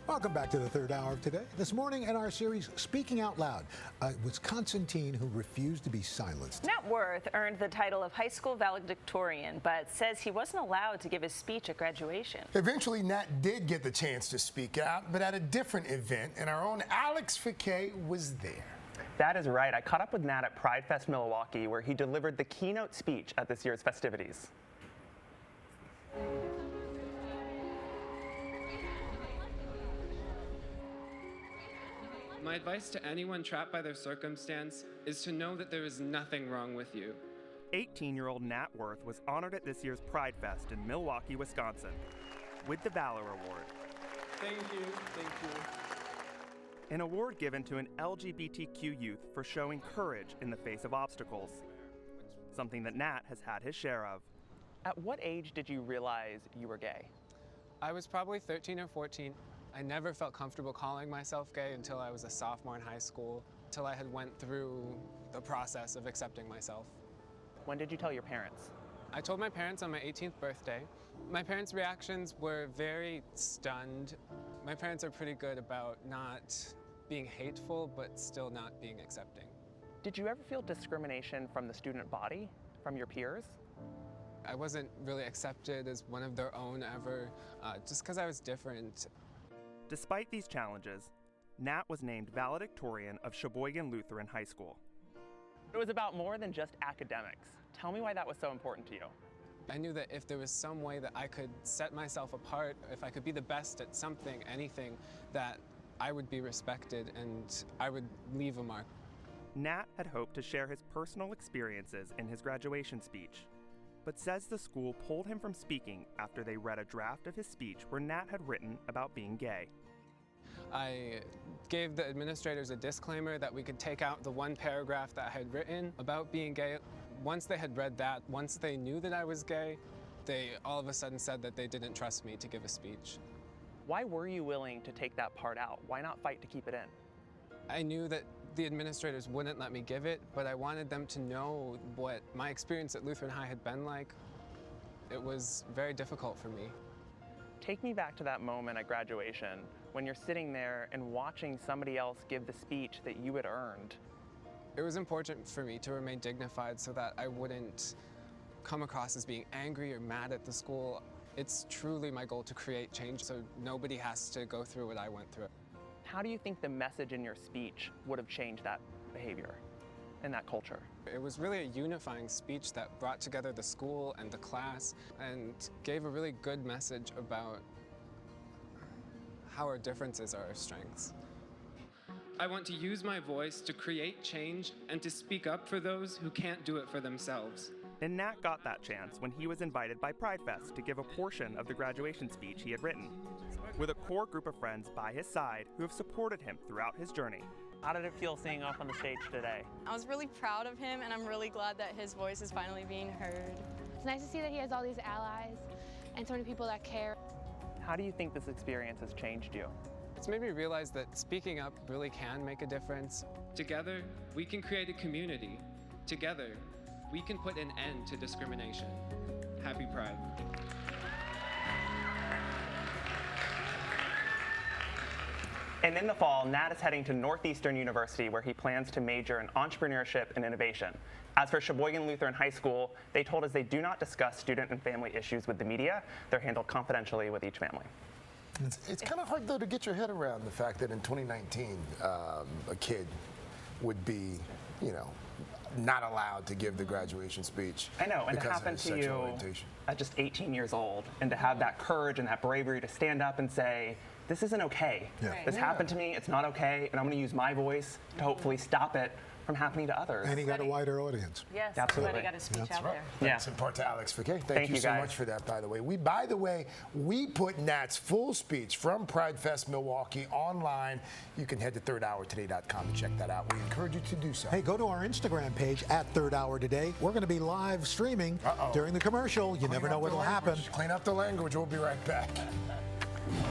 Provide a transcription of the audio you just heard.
Welcome back to the third hour of today. This morning in our series, Speaking Out Loud, a Wisconsin teen who refused to be silenced. Nat Werth earned the title of high school valedictorian, but says he wasn't allowed to give his speech at graduation. Eventually, Nat did get the chance to speak out, but at a different event, and our own Alex Ficquette was there. That is right. I caught up with Nat at Pride Fest Milwaukee, where he delivered the keynote speech at this year's festivities. My advice to anyone trapped by their circumstance is to know that there is nothing wrong with you. 18-year-old Nat Werth was honored at this year's Pride Fest in Milwaukee, Wisconsin, with the Valor Award. Thank you, thank you. An award given to an LGBTQ youth for showing courage in the face of obstacles, something that Nat has had his share of. At what age did you realize you were gay? I was probably 13 or 14. I never felt comfortable calling myself gay until I was a sophomore in high school, until I had went through the process of accepting myself. When did you tell your parents? I told my parents on my 18th birthday. My parents' reactions were very stunned. My parents are pretty good about not being hateful, but still not being accepting. Did you ever feel discrimination from the student body, from your peers? I wasn't really accepted as one of their own ever, just because I was different. Despite these challenges, Nat was named valedictorian of Sheboygan Lutheran High School. It was about more than just academics. Tell me why that was so important to you. I knew that if there was some way that I could set myself apart, if I could be the best at something, anything, that I would be respected and I would leave a mark. Nat had hoped to share his personal experiences in his graduation speech, but says the school pulled him from speaking after they read a draft of his speech where Nat had written about being gay. I gave the administrators a disclaimer that we could take out the one paragraph that I had written about being gay. Once they had read that, once they knew that I was gay, they all of a sudden said that they didn't trust me to give a speech. Why were you willing to take that part out? Why not fight to keep it in? I knew that the administrators wouldn't let me give it, but I wanted them to know what my experience at Lutheran High had been like. It was very difficult for me. Take me back to that moment at graduation when you're sitting there and watching somebody else give the speech that you had earned. It was important for me to remain dignified so that I wouldn't come across as being angry or mad at the school. It's truly my goal to create change so nobody has to go through what I went through. How do you think the message in your speech would have changed that behavior and that culture? It was really a unifying speech that brought together the school and the class and gave a really good message about how our differences are our strengths. I want to use my voice to create change and to speak up for those who can't do it for themselves. And Nat got that chance when he was invited by Pride Fest to give a portion of the graduation speech he had written, with a core group of friends by his side who have supported him throughout his journey. How did it feel seeing off on the stage today? I was really proud of him, and I'm really glad that his voice is finally being heard. It's nice to see that he has all these allies and so many people that care. How do you think this experience has changed you? It's made me realize that speaking up really can make a difference. Together, we can create a community. Together, we can put an end to discrimination. Happy Pride. And in the fall, Nat is heading to Northeastern University where he plans to major in entrepreneurship and innovation. As for Sheboygan Lutheran High School, they told us they do not discuss student and family issues with the media. They're handled confidentially with each family. It's kind of hard, though, to get your head around the fact that in 2019, a kid would be, not allowed to give the graduation speech. I know, and it happened to you at just 18 years old, and to have that courage and that bravery to stand up and say, this isn't okay. Yeah. This happened to me, it's not okay, and I'm going to use my voice to hopefully stop it from happening to others. And he got a wider audience. Yes, absolutely. He got a speech out there. Thanks in part to Alex Ficquette. Thank you so guys. much for that, by the way. We put Nat's full speech from Pride Fest Milwaukee online. You can head to thirdhourtoday.com and check that out. We encourage you to do so. Hey, go to our Instagram page at Third Hour Today. We're going to be live streaming during the commercial. You never know what will happen. Clean up the language. We'll be right back.